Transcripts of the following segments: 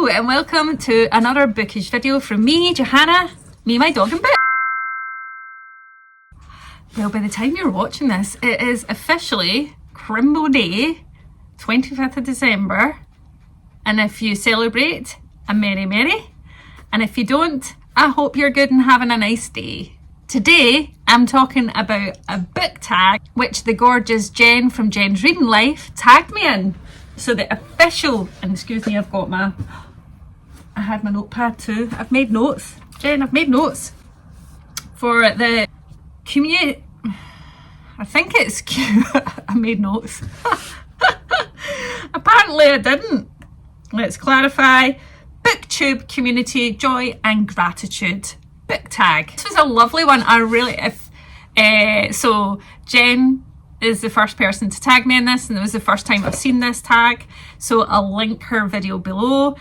and welcome to another bookish video from me, Johanna, my dog and book. Well, by the time you're watching this, it is officially Crimbo Day, 25th of December, and if you celebrate, a merry merry, and if you don't, I hope you're good and having a nice day. Today, I'm talking about a book tag, which the gorgeous Jen from Jen's Reading Life tagged me in. So the official, and excuse me, I had my notepad too. I've made notes. Jen, I've made notes for the community. I think it's cute. I made notes. Apparently I didn't. Let's clarify. BookTube Community, Joy and Gratitude book tag. This was a lovely one. So Jen is the first person to tag me in this, and it was the first time I've seen this tag, so I'll link her video below.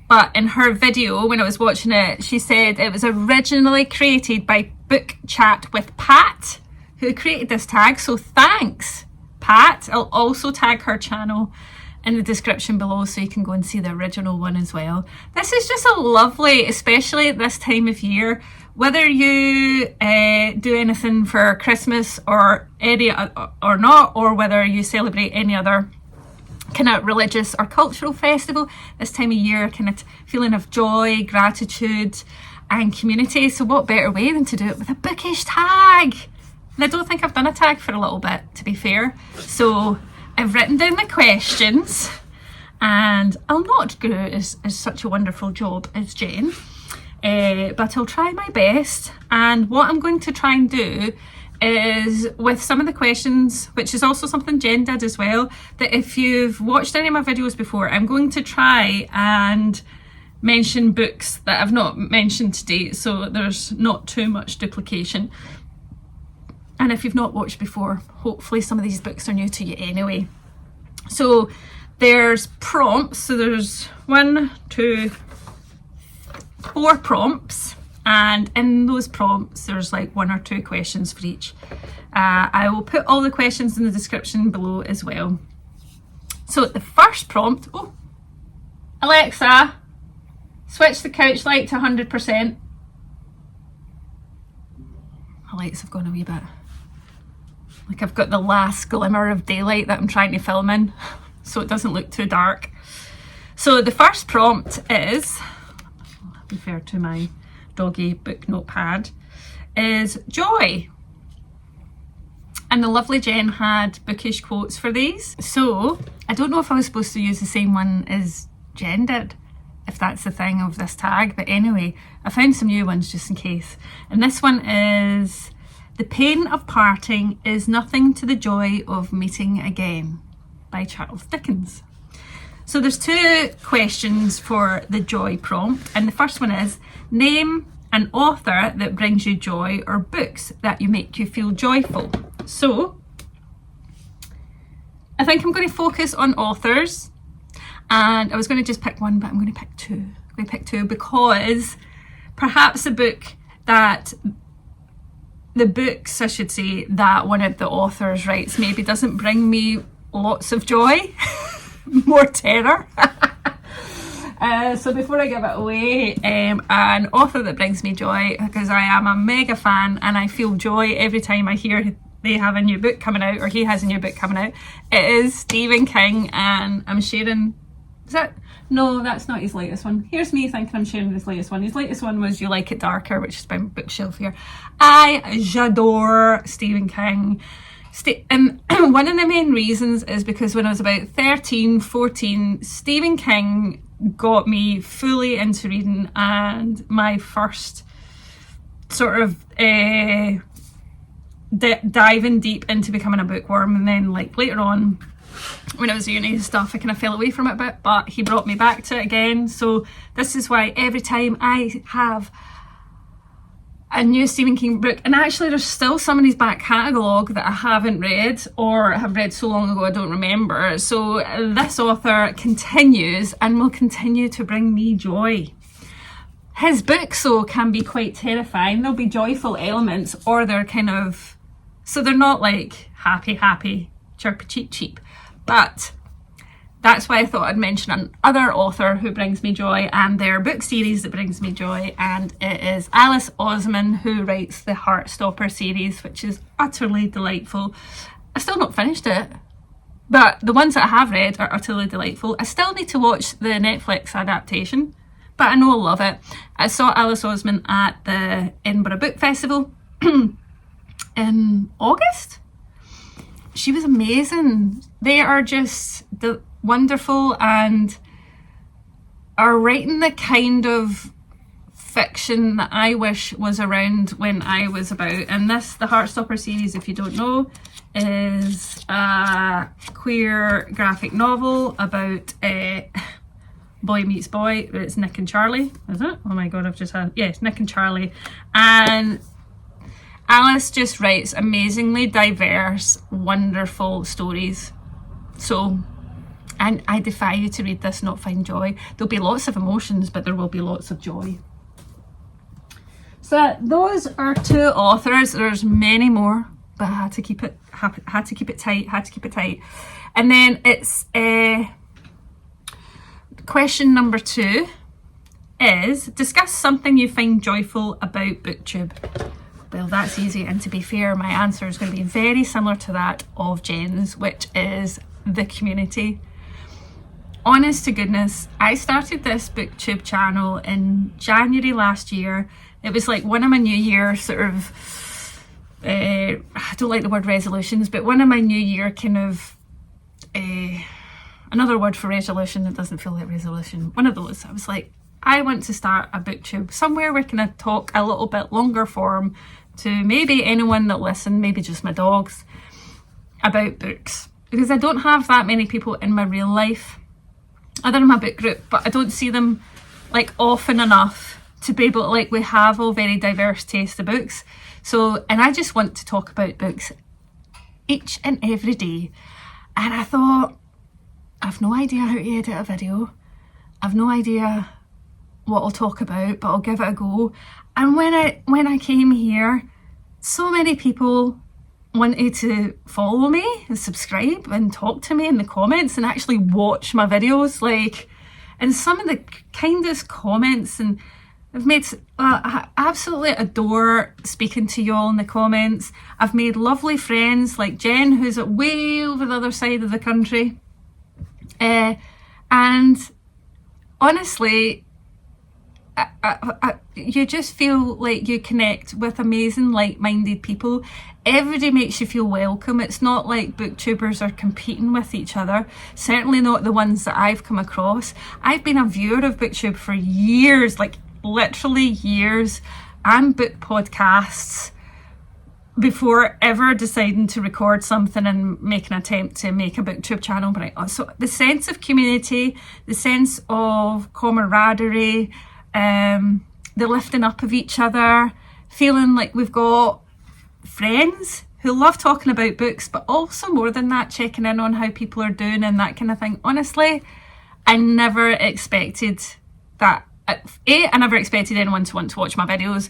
But in her video, when I was watching it, she said it was originally created by Book Chat with Pat, who created this tag, so thanks Pat. I'll also tag her channel in the description below so you can go and see the original one as well. This is just a lovely, especially at this time of year, whether you do anything for Christmas or not, or whether you celebrate any other kind of religious or cultural festival, this time of year, kind of feeling of joy, gratitude and community. So what better way than to do it with a bookish tag? And I don't think I've done a tag for a little bit, to be fair. So I've written down the questions, and I'll not do as such a wonderful job as Jen, but I'll try my best. And what I'm going to try and do is, with some of the questions, which is also something Jen did as well, that if you've watched any of my videos before, I'm going to try and mention books that I've not mentioned today, so there's not too much duplication. And if you've not watched before, hopefully some of these books are new to you anyway. So there's prompts. So there's 1, 2, 4 prompts. And in those prompts, there's like 1 or 2 questions for each. I will put all the questions in the description below as well. So the first prompt, Alexa, switch the couch light to 100%. My lights have gone a wee bit. Like I've got the last glimmer of daylight that I'm trying to film in, so it doesn't look too dark. So the first prompt is, I'll be fair to my doggy book notepad, is joy. And the lovely Jen had bookish quotes for these. So I don't know if I was supposed to use the same one as Jen did, if that's the thing of this tag, but anyway, I found some new ones just in case. And this one is, the pain of parting is nothing to the joy of meeting again, by Charles Dickens. So there's 2 questions for the joy prompt, and the first one is, name an author that brings you joy or books that you make you feel joyful. So I think I'm going to focus on authors, and I was going to just pick one, but I'm going to pick 2. I'm going to pick 2 because perhaps a book that I should say, that one of the authors writes maybe doesn't bring me lots of joy, more terror. So before I give it away, an author that brings me joy, because I am a mega fan and I feel joy every time I hear they have a new book coming out, or he has a new book coming out, it is Stephen King, and I'm sharing, no, that's not his latest one. Here's me thinking I'm sharing his latest one. His latest one was You Like It Darker, which is by my bookshelf here. J'adore Stephen King. And one of the main reasons is because when I was about 13, 14, Stephen King got me fully into reading, and my first sort of diving deep into becoming a bookworm. And then like later on, when I was uni and stuff, I kind of fell away from it a bit, but he brought me back to it again. So this is why every time I have a new Stephen King book, and actually there's still some in his back catalogue that I haven't read, or have read so long ago I don't remember. So this author continues and will continue to bring me joy. His books though can be quite terrifying. There'll be joyful elements, or they're kind of, so they're not like happy, chirpy, cheep, but that's why I thought I'd mention another author who brings me joy and their book series that brings me joy, and it is Alice Oseman, who writes the Hearstopper series, which is utterly delightful. I've still not finished it, but the ones that I have read are utterly delightful. I still need to watch the Netflix adaptation, but I know I'll love it. I saw Alice Oseman at the Edinburgh Book Festival in August. She was amazing. They are just wonderful and are writing the kind of fiction that I wish was around when I was about. And the Heartstopper series, if you don't know, is a queer graphic novel about boy meets boy. It's Nick and Charlie, is it? Oh my god, it's Nick and Charlie. And Alice just writes amazingly diverse, wonderful stories. So, and I defy you to read this and not find joy. There'll be lots of emotions, but there will be lots of joy. So those are 2 authors. There's many more, but I had to keep it tight. And then it's question number 2 is discuss something you find joyful about BookTube. Well, that's easy, and to be fair, my answer is going to be very similar to that of Jen's, which is the community. Honest to goodness, I started this BookTube channel in January last year. It was like one of my New Year sort of, I don't like the word resolutions, but one of my New Year kind of, another word for resolution that doesn't feel like resolution. One of those. I was like, I want to start a BookTube somewhere where can I talk a little bit longer form to maybe anyone that listens, maybe just my dogs, about books. Because I don't have that many people in my real life, other than my book group, but I don't see them like often enough to be able to, like, we have all very diverse taste of books. So, and I just want to talk about books each and every day. And I thought, I've no idea how to edit a video. I've no idea what I'll talk about, but I'll give it a go. And when I came here, so many people wanted to follow me and subscribe and talk to me in the comments and actually watch my videos, like, and some of the kindest comments, and I've made, I absolutely adore speaking to y'all in the comments. I've made lovely friends like Jen, who's way over the other side of the country, and honestly, you just feel like you connect with amazing like-minded people. Everybody makes you feel welcome. It's not like booktubers are competing with each other, certainly not the ones that I've come across. I've been a viewer of booktube for years, like literally years, and book podcasts before ever deciding to record something and make an attempt to make a booktube channel. But so the sense of community, the sense of camaraderie, the lifting up of each other, feeling like we've got friends who love talking about books, but also more than that, checking in on how people are doing and that kind of thing. Honestly, I never expected that. A, I never expected anyone to want to watch my videos,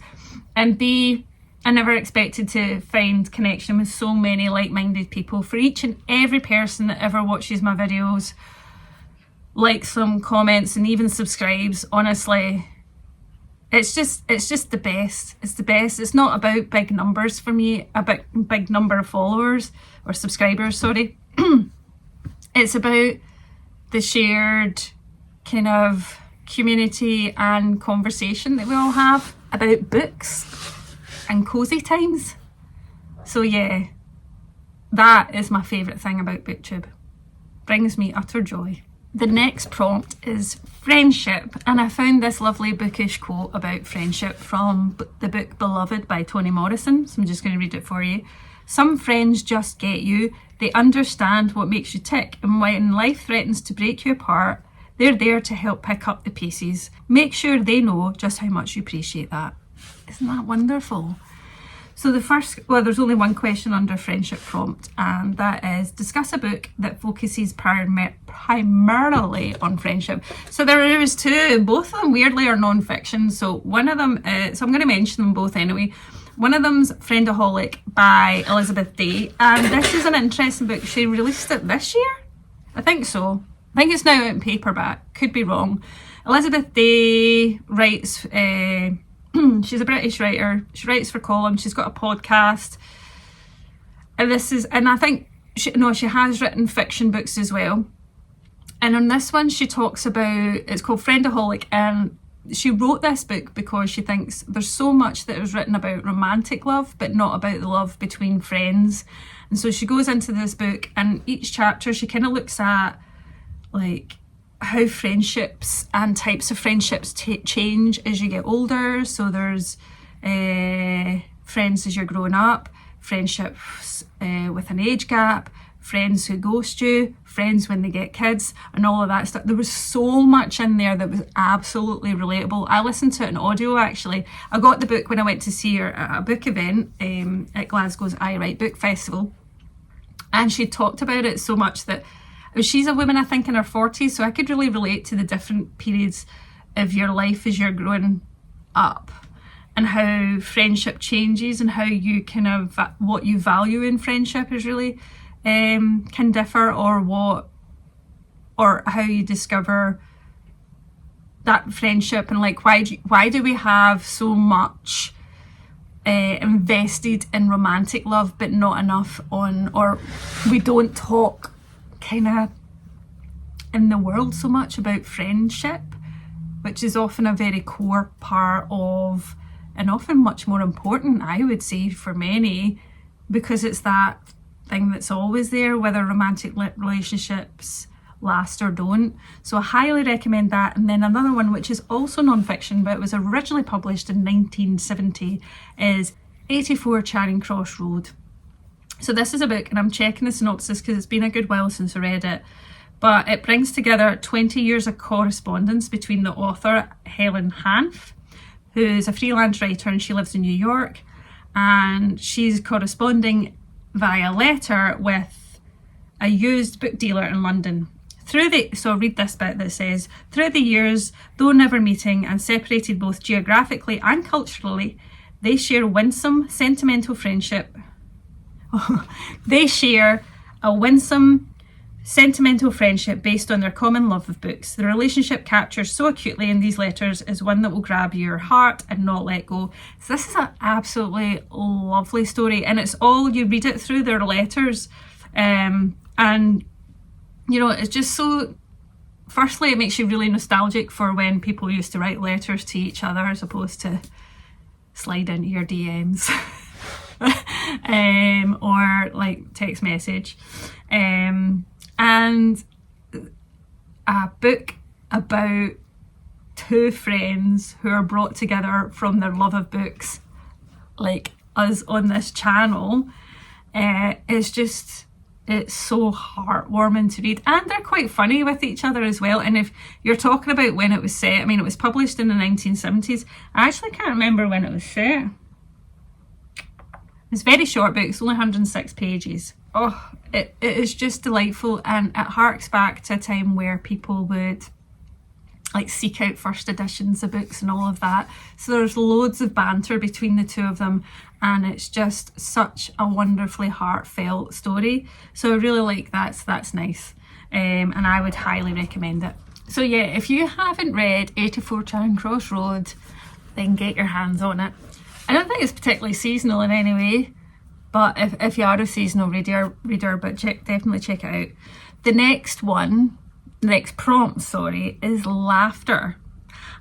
and B, I never expected to find connection with so many like-minded people. For each and every person that ever watches my videos, likes them, comments, and even subscribes, honestly, it's just the best. It's the best. It's not about big numbers for me, a big number of followers or subscribers, sorry. It's about the shared kind of community and conversation that we all have about books and cozy times. So yeah, that is my favourite thing about BookTube. Brings me utter joy. The next prompt is friendship, and I found this lovely bookish quote about friendship from the book Beloved by Toni Morrison, so I'm just going to read it for you. Some friends just get you. They understand what makes you tick, and when life threatens to break you apart, they're there to help pick up the pieces. Make sure they know just how much you appreciate that. Isn't that wonderful? So there's only one question under friendship prompt, and that is discuss a book that focuses primarily on friendship. So there is 2, both of them weirdly are non-fiction. So one of them, so I'm going to mention them both anyway. One of them's Friendaholic by Elizabeth Day, and this is an interesting book. She released it this year? I think so. I think it's now out in paperback, could be wrong. Elizabeth Day writes, she's a British writer, she writes for columns, she's got a podcast, and I think, she has written fiction books as well. And on this one she talks about, it's called Friendaholic, and she wrote this book because she thinks there's so much that is written about romantic love, but not about the love between friends. And so she goes into this book, and each chapter she kind of looks at like how friendships and types of friendships change as you get older. So there's friends as you're growing up, friendships with an age gap, friends who ghost you, friends when they get kids, and all of that stuff. There was so much in there that was absolutely relatable. I listened to it in audio, actually. I got the book when I went to see her at a book event at Glasgow's I Write Book Festival, and she talked about it so much that she's a woman, I think, in her 40s, so I could really relate to the different periods of your life as you're growing up, and how friendship changes, and how you kind of, what you value in friendship is really can differ, or how you discover that friendship, and like why do we have so much invested in romantic love but not enough or we don't talk kind of in the world so much about friendship, which is often a very core part of, and often much more important, I would say, for many, because it's that thing that's always there, whether romantic relationships last or don't. So I highly recommend that. And then another one, which is also non-fiction, but it was originally published in 1970, is 84 Charing Cross Road. So this is a book, and I'm checking the synopsis because it's been a good while since I read it, but it brings together 20 years of correspondence between the author Helen Hanff, who's a freelance writer, and she lives in New York, and she's corresponding via letter with a used book dealer in London. So I'll read this bit that says, through the years, though never meeting and separated both geographically and culturally, they share winsome, sentimental friendship. They share a winsome, sentimental friendship based on their common love of books. The relationship captured so acutely in these letters is one that will grab your heart and not let go. So this is an absolutely lovely story, and it's all, you read it through their letters, and you know, it's just so, firstly it makes you really nostalgic for when people used to write letters to each other as opposed to slide into your DMs or like text message, and a book about two friends who are brought together from their love of books, like us on this channel, is just, it's so heartwarming to read, and they're quite funny with each other as well. And if you're talking about when it was set, I mean, it was published in the 1970s. I actually can't remember when it was set. It's a very short book, it's only 106 pages. Oh, it is just delightful, and it harks back to a time where people would like seek out first editions of books and all of that. So there's loads of banter between the two of them, and it's just such a wonderfully heartfelt story. So I really like that, so that's nice, and I would highly recommend it. So yeah, if you haven't read 84 Charing Cross Road, then get your hands on it. I don't think it's particularly seasonal in any way, but if you are a seasonal reader, but definitely check it out. The next prompt, is laughter.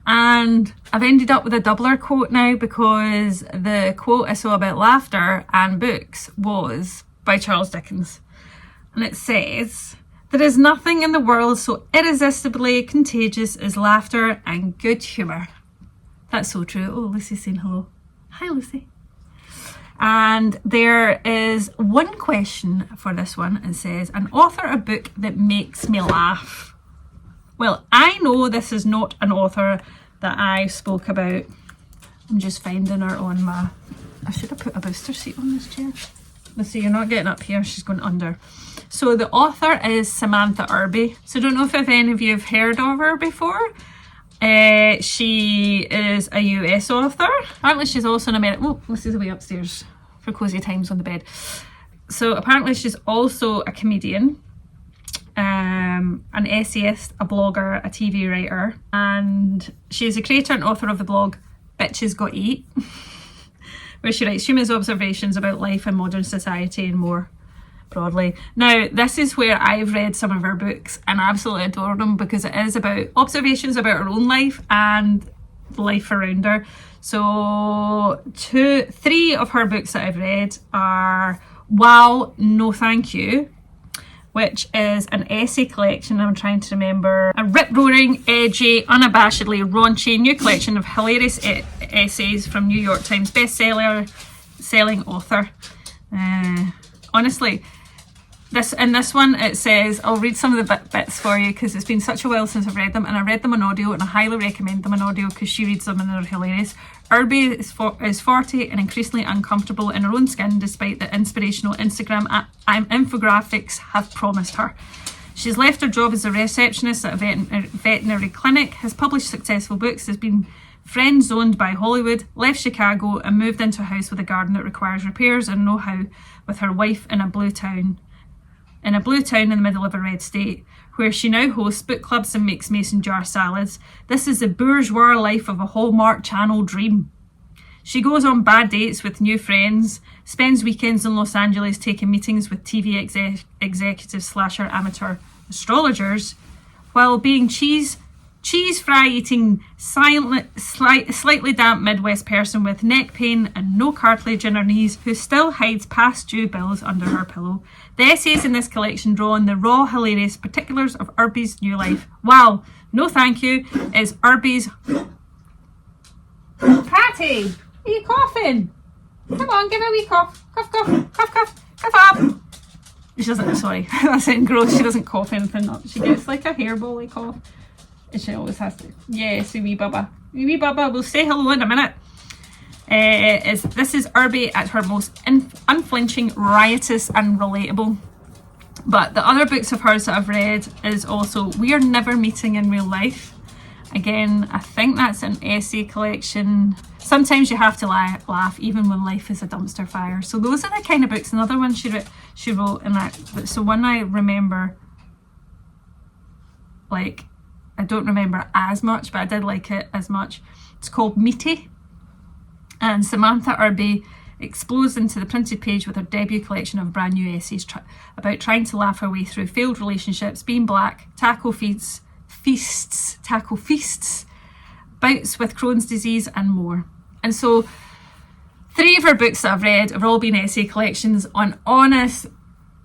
And I've ended up with a doubler quote now, because the quote I saw about laughter and books was by Charles Dickens. And it says, "There is nothing in the world so irresistibly contagious as laughter and good humour." That's so true. Oh, Lucy's saying hello. Hi, Lucy. And there is one question for this one. It says, an author a book that makes me laugh. Well, I know this is not an author that I spoke about. I'm just finding her on my... I should have put a booster seat on this chair. Let's see, you're not getting up here, she's going under. So the author is Samantha Irby. So I don't know if any of you have heard of her before. She is a US author. Apparently she's also an American... Oh, this is the way upstairs for cozy times on the bed. So apparently she's also a comedian. an essayist, a blogger, a TV writer, and she's a creator and author of the blog Bitches Got Eat, where she writes humorous observations about life and modern society and more broadly. Now, this is where I've read some of her books and absolutely adore them, because it is about observations about her own life and life around her. So 3 of her books that I've read are Wow, No Thank You, which is an essay collection. I'm trying to remember. A rip-roaring, edgy, unabashedly raunchy new collection of hilarious essays from New York Times bestseller-selling author. Honestly, this one, it says, I'll read some of the bits for you because it's been such a while since I've read them, and I read them on audio, and I highly recommend them on audio because she reads them and they're hilarious. Irby is 40 and increasingly uncomfortable in her own skin despite the inspirational Instagram infographics have promised her. She's left her job as a receptionist at a veterinary clinic, has published successful books, has been friend-zoned by Hollywood, left Chicago and moved into a house with a garden that requires repairs and know-how with her wife in a blue town in the middle of a red state, where she now hosts book clubs and makes mason jar salads. This is the bourgeois life of a Hallmark Channel dream. She goes on bad dates with new friends, spends weekends in Los Angeles taking meetings with TV executives / amateur astrologers, while being cheese fry eating, slightly damp Midwest person with neck pain and no cartilage in her knees, who still hides past due bills under her pillow. The essays in this collection draw on the raw, hilarious particulars of Irby's new life. Wow, No Thank You is Irby's... Patty, are you coughing? Come on, give her a wee cough. Cough, cough, cough, cough, cough up. She doesn't, sorry, that sounded gross. She doesn't cough anything up. She gets like a hairball cough. And she always has to. Yes, wee bubba. Wee bubba, we'll say hello in a minute. This is Irby at her most unflinching, riotous and relatable. But the other books of hers that I've read is also We Are Never Meeting in Real Life. Again, I think that's an essay collection. Sometimes you have to laugh even when life is a dumpster fire. So those are the kind of books. Another one she wrote in that. So one I remember, like, I don't remember as much, but I did like it as much. It's called Meaty. And Samantha Irby explodes into the printed page with her debut collection of brand new essays about trying to laugh her way through failed relationships, being black, tackle feasts, bouts with Crohn's disease and more. And so 3 of her books that I've read have all been essay collections on, honest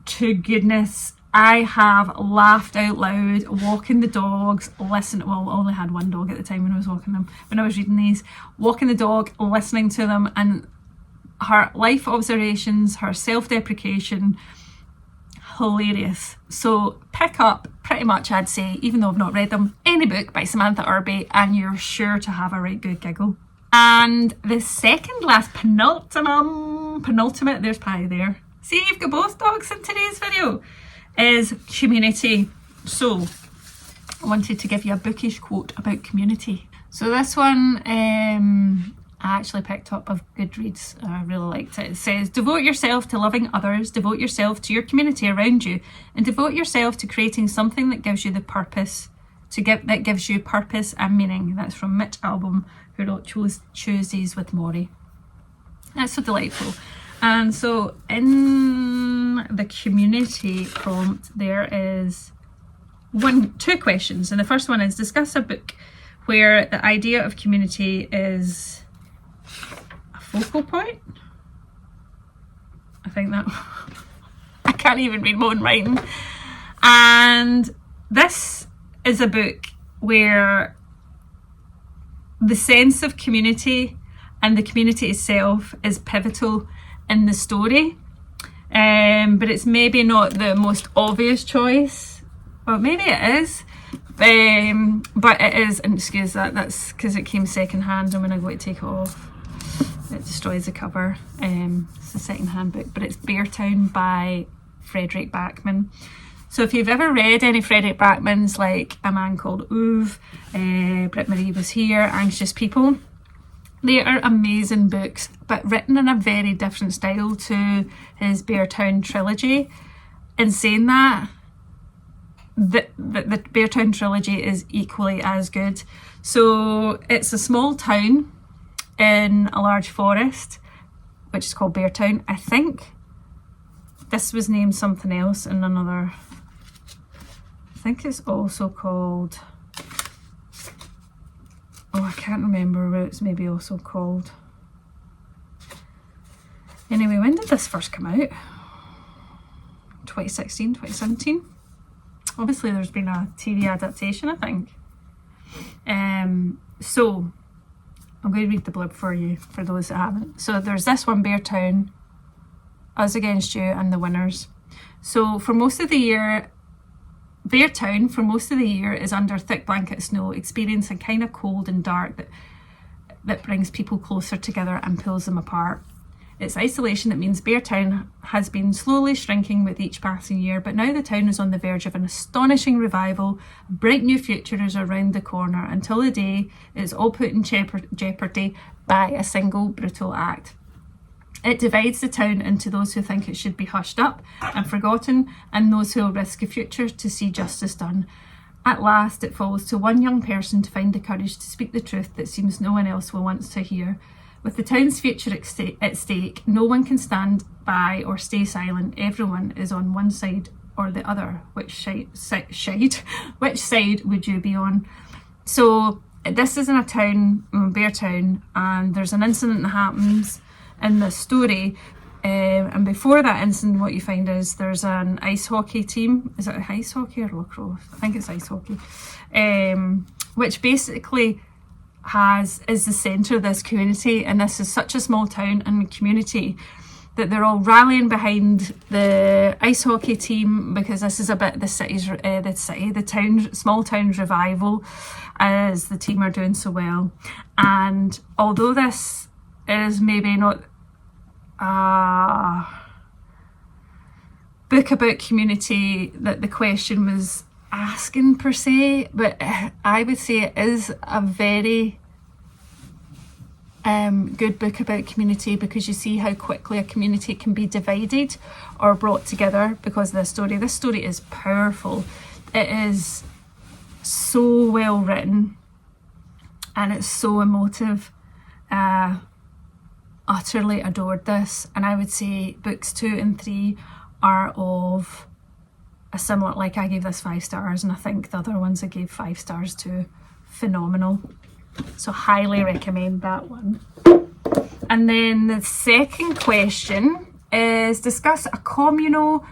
to goodness, I have laughed out loud, walking the dogs, I only had one dog at the time when I was reading these, walking the dog, listening to them, and her life observations, her self-deprecation, hilarious. So pick up, pretty much I'd say, even though I've not read them, any book by Samantha Irby and you're sure to have a right good giggle. And the second last penultimate, there's Patty there. See, you've got both dogs in today's video. Is Community. So I wanted to give you a bookish quote about community. So this one I actually picked up of Goodreads. I really liked it. It says, devote yourself to loving others, devote yourself to your community around you, and devote yourself to creating something that gives you purpose and meaning. That's from Mitch Albom, who wrote Tuesdays with Maury. That's so delightful. And so in the community prompt, there is 2 questions. And the first one is, discuss a book where the idea of community is a focal point. I think that... I can't even read my own writing. And this is a book where the sense of community and the community itself is pivotal in the story, but it's maybe not the most obvious choice. Well, maybe it is, but it is, and excuse that's because it came second hand, and when I go to take it off it destroys the cover. It's a second hand book, but it's Beartown by Frederick Backman. So if you've ever read any Frederick Backmans, like A Man Called Ove, Britt Marie Was Here, Anxious People, they are amazing books, but written in a very different style to his Beartown trilogy. In saying that, the Beartown trilogy is equally as good. So it's a small town in a large forest, which is called Beartown. I think this was named something else in another. I think it's also called, oh, I can't remember what it's maybe also called. Anyway, when did this first come out? 2016, 2017? Obviously there's been a TV adaptation, I think. So I'm going to read the blurb for you, for those that haven't. So there's this one, Beartown, Us Against You, and the Winners. So for most of the year, Beartown for most of the year is under a thick blanket of snow, experiencing kind of cold and dark that brings people closer together and pulls them apart. It's isolation that means Beartown has been slowly shrinking with each passing year, but now the town is on the verge of an astonishing revival. A bright new future is around the corner until the day it is all put in jeopardy by a single brutal act. It divides the town into those who think it should be hushed up and forgotten, and those who will risk a future to see justice done. At last, it falls to one young person to find the courage to speak the truth that seems no one else will want to hear. With the town's future at stake, no one can stand by or stay silent. Everyone is on one side or the other. Which side would you be on? So this is in a town, Beartown, and there's an incident that happens in the story. And before that incident, what you find is there's an ice hockey team. Is it ice hockey or lacrosse? I think it's ice hockey. Which basically is the centre of this community, and this is such a small town and community that they're all rallying behind the ice hockey team, because this is a bit the small town's revival, as the team are doing so well. And although this is maybe not a book about community that the question was asking per se, but I would say it is a very good book about community, because you see how quickly a community can be divided or brought together because of this story. This story is powerful. It is so well written and it's so emotive. Utterly adored this, and I would say books 2 and 3 are of a similar, like I gave this 5 stars, and I think the other ones I gave 5 stars to. Phenomenal. So highly recommend that one. And then the second question is, discuss a communal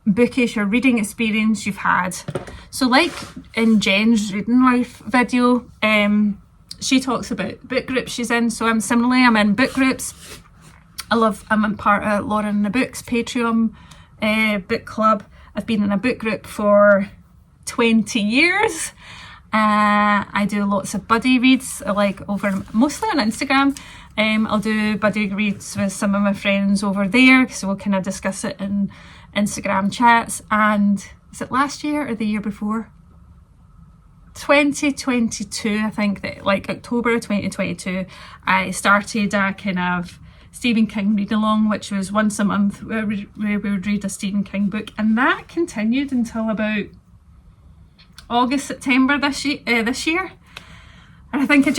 bookish or reading experience you've had. So like in Jen's reading life video, she talks about book groups she's in. So I'm in book groups. I'm in part of Lauren and the Books Patreon book club. I've been in a book group for 20 years. I do lots of buddy reads, like over mostly on Instagram. I'll do buddy reads with some of my friends over there, so we'll kind of discuss it in Instagram chats. And is it last year or the year before? 2022, I think, that like October of 2022, I started a kind of Stephen King read along, which was once a month where we would read a Stephen King book, and that continued until about August, September this year. And I think I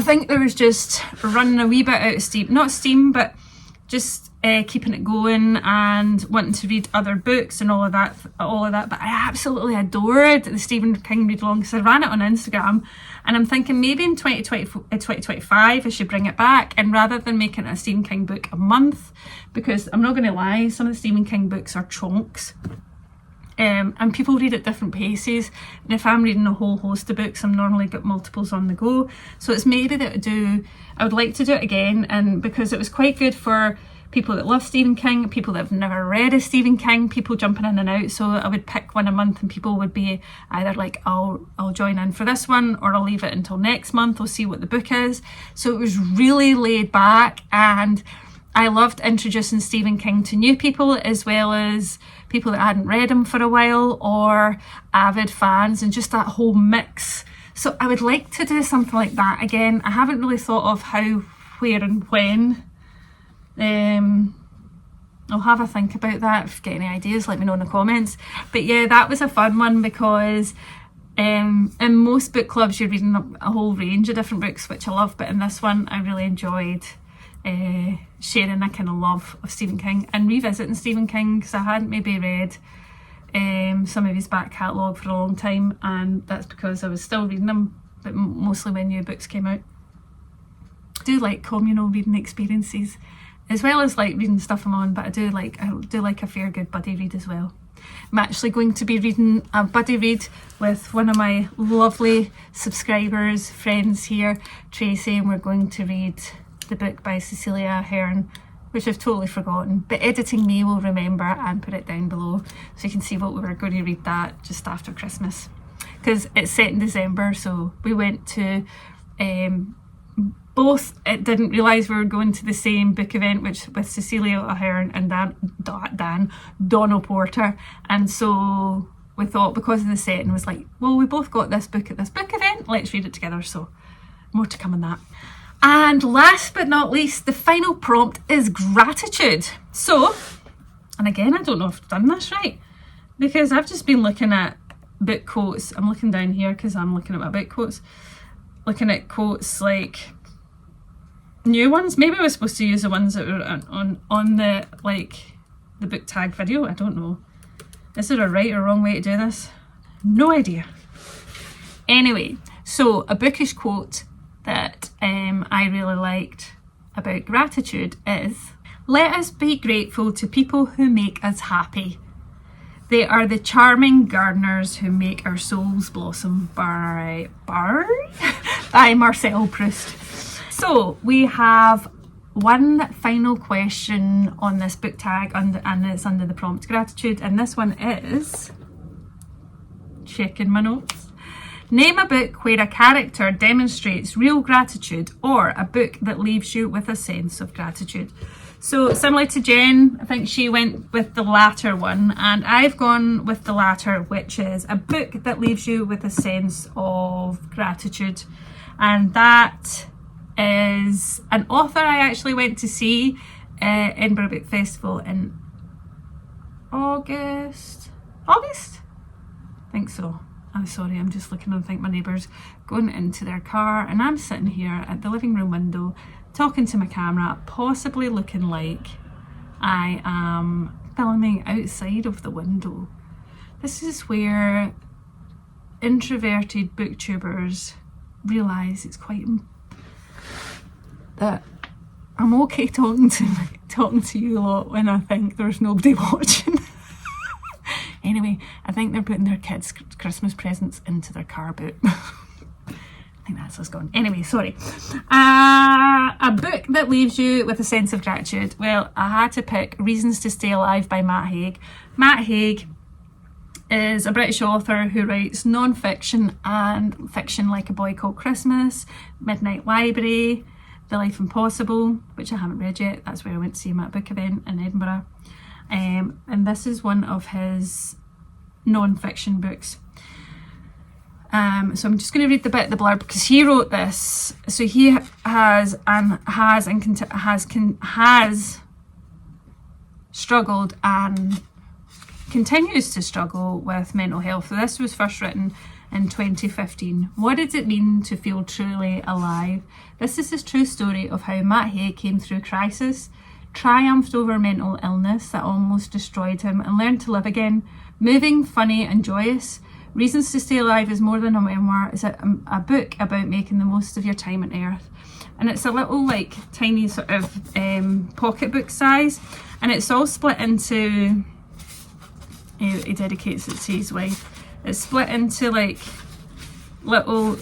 think there was just running a wee bit out of steam, not steam, but just keeping it going and wanting to read other books and all of that. But I absolutely adored the Stephen King read along, because I ran it on Instagram, and I'm thinking maybe in 2025 I should bring it back, and rather than making it a Stephen King book a month, because I'm not going to lie, some of the Stephen King books are chunks. And people read at different paces, and if I'm reading a whole host of books, I'm normally got multiples on the go. So it's maybe that I would like to do it again, and because it was quite good for people that love Stephen King, people that have never read a Stephen King, people jumping in and out. So I would pick one a month, and people would be either like, I'll join in for this one, or I'll leave it until next month, I'll see what the book is. So it was really laid back, and I loved introducing Stephen King to new people, as well as people that hadn't read him for a while, or avid fans, and just that whole mix. So I would like to do something like that again. I haven't really thought of how, where and when. I'll have a think about that. If you get any ideas, let me know in the comments. But yeah, that was a fun one because in most book clubs you're reading a whole range of different books, which I love, but in this one I really enjoyed sharing a kind of love of Stephen King and revisiting Stephen King, because I hadn't maybe read some of his back catalogue for a long time, and that's because I was still reading them, but mostly when new books came out. I do like communal reading experiences as well as like reading stuff I'm on, but I do like a fair good buddy read as well. I'm actually going to be reading a buddy read with one of my lovely subscribers, friends here, Tracy, and we're going to read the book by Cecilia Ahern, which I've totally forgotten, but editing me will remember and put it down below so you can see what we were going to read that just after Christmas, because it's set in December. So we went to both, it didn't realise we were going to the same book event, which with Cecilia Ahern and Donald Porter, and so we thought, because of the setting, was like, well, we both got this book at this book event, let's read it together. So more to come on that. And last but not least, the final prompt is gratitude. So, and again, I don't know if I've done this right, because I've just been looking at book quotes. I'm looking down here because I'm looking at my book quotes, looking at quotes like new ones. Maybe I was supposed to use the ones that were on the like the book tag video. I don't know. Is there a right or wrong way to do this? No idea. Anyway, so a bookish quote that I really liked about gratitude is, "Let us be grateful to people who make us happy. They are the charming gardeners who make our souls blossom." By Marcel Proust. So we have one final question on this book tag, and it's under the prompt gratitude, and this one is, checking my notes, name a book where a character demonstrates real gratitude, or a book that leaves you with a sense of gratitude. So similar to Jen, I think she went with the latter one, and I've gone with the latter, which is a book that leaves you with a sense of gratitude. And that is an author I actually went to see Edinburgh Book Festival in August? I think so. I'm sorry, I'm just looking, and I think my neighbour's going into their car, and I'm sitting here at the living room window talking to my camera, possibly looking like I am filming outside of the window. This is where introverted booktubers realise it's quite that I'm okay talking to you lot when I think there's nobody watching. Anyway, I think they're putting their kids' Christmas presents into their car boot. I think that's us gone. Anyway, sorry. A book that leaves you with a sense of gratitude. Well, I had to pick Reasons to Stay Alive by Matt Haig. Matt Haig is a British author who writes non-fiction and fiction, like A Boy Called Christmas, Midnight Library, The Life Impossible, which I haven't read yet. That's where I went to see him at a book event in Edinburgh. And this is one of his non-fiction books. So I'm just going to read the bit of the blurb, because he wrote this. So he has struggled and continues to struggle with mental health. So this was first written in 2015. What did it mean to feel truly alive? This is his true story of how Matt Haig came through crisis, triumphed over mental illness that almost destroyed him, and learned to live again. Moving, funny and joyous, Reasons to Stay Alive is more than a memoir. It's a book about making the most of your time on earth. And it's a little like tiny sort of pocketbook size, and it's all split into, he dedicates it to his wife, it's split into like little,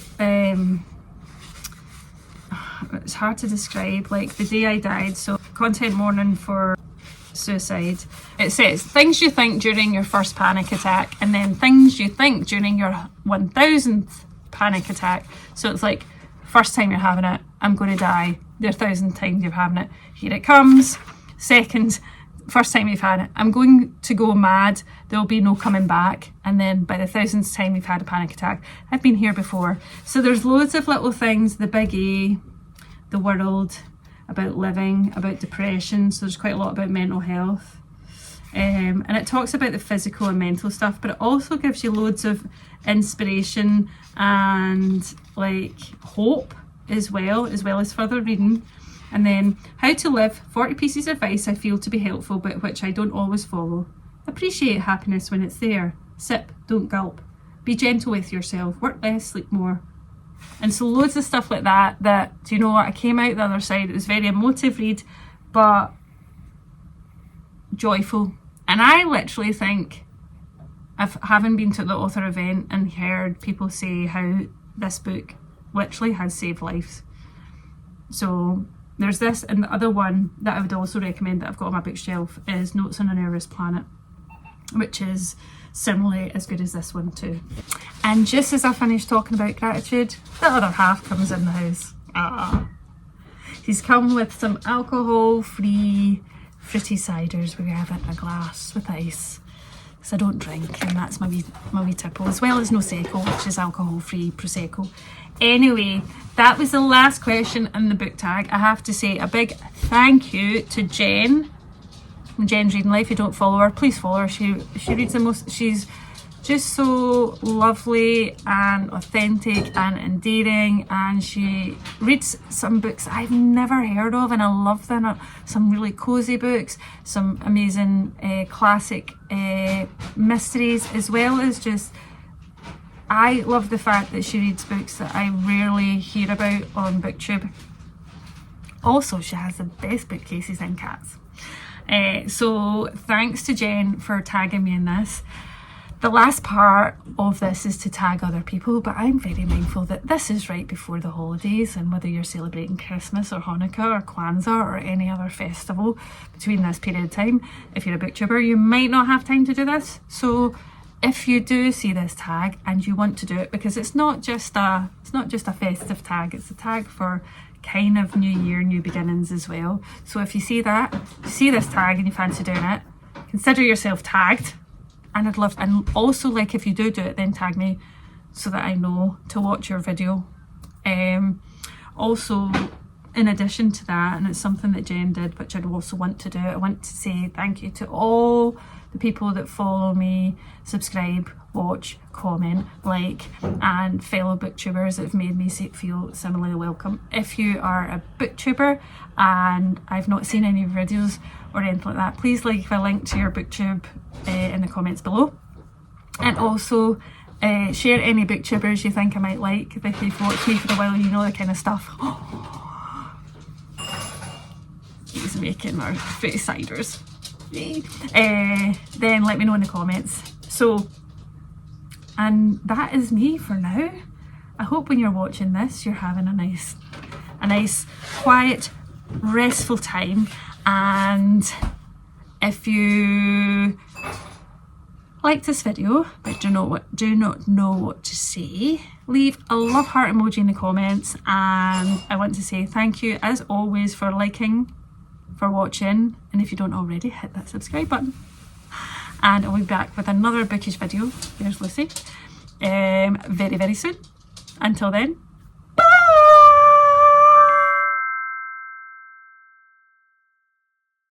it's hard to describe, like The Day I Died, so content mourning for suicide. It says things you think during your first panic attack, and then things you think during your 1000th panic attack. So it's like, first time you're having it, I'm going to die. The 1000th time you're having it, here it comes. Second, first time you've had it, I'm going to go mad, there'll be no coming back. And then by the 1000th time you've had a panic attack, I've been here before. So there's loads of little things, the big A, the world, about living, about depression, so there's quite a lot about mental health. And it talks about the physical and mental stuff, but it also gives you loads of inspiration and like hope as well as further reading. And then how to live, 40 pieces of advice I feel to be helpful but which I don't always follow. Appreciate happiness when it's there. Sip, don't gulp. Be gentle with yourself. Work less, sleep more. And so loads of stuff like that, do you know what, I came out the other side, it was very emotive read, but joyful. And I literally think, having been to the author event and heard people say how this book literally has saved lives. So there's this, and the other one that I would also recommend that I've got on my bookshelf is Notes on a Nervous Planet, which is similarly as good as this one too. And just as I finished talking about gratitude, the other half comes in the house. He's come with some alcohol-free fruity ciders. We're having a glass with ice because I don't drink, and that's my wee tipple, as well as Prosecco, which is alcohol-free Prosecco. Anyway, that was the last question in the book tag. I have to say a big thank you to Jen. Jen's Reading Life. If you don't follow her, please follow her. She reads the most. She's just so lovely and authentic and endearing, and she reads some books I've never heard of, and I love them. Some really cozy books, some amazing classic mysteries, as well as just, I love the fact that she reads books that I rarely hear about on BookTube. Also, she has the best bookcases and cats. So thanks to Jen for tagging me in this. The last part of this is to tag other people, but I'm very mindful that this is right before the holidays, and whether you're celebrating Christmas or Hanukkah or Kwanzaa or any other festival between this period of time, if you're a booktuber, you might not have time to do this. So if you do see this tag and you want to do it, because it's not just a festive tag, it's a tag for kind of new year, new beginnings as well. So if you see that, you see this tag and you fancy doing it, consider yourself tagged. And I'd love, and also, like, if you do it, then tag me so that I know to watch your video. Also, in addition to that, and it's something that Jen did, which I'd also want to do, I want to say thank you to all the people that follow me, subscribe, watch, comment, like, and fellow booktubers that have made me feel similarly welcome. If you are a booktuber and I've not seen any videos or anything like that, please leave a link to your booktube in the comments below. And also share any booktubers you think I might like. If you've watched me for a while, you know the kind of stuff. He's making our fruity ciders. Then let me know in the comments. So, and that is me for now. I hope when you're watching this, you're having a nice, quiet, restful time. And if you like this video but do not know what to say, leave a love heart emoji in the comments. And I want to say thank you as always for liking, for watching, and if you don't already, hit that subscribe button. And I'll be back with another bookish video, there's Lucy, very, very soon. Until then,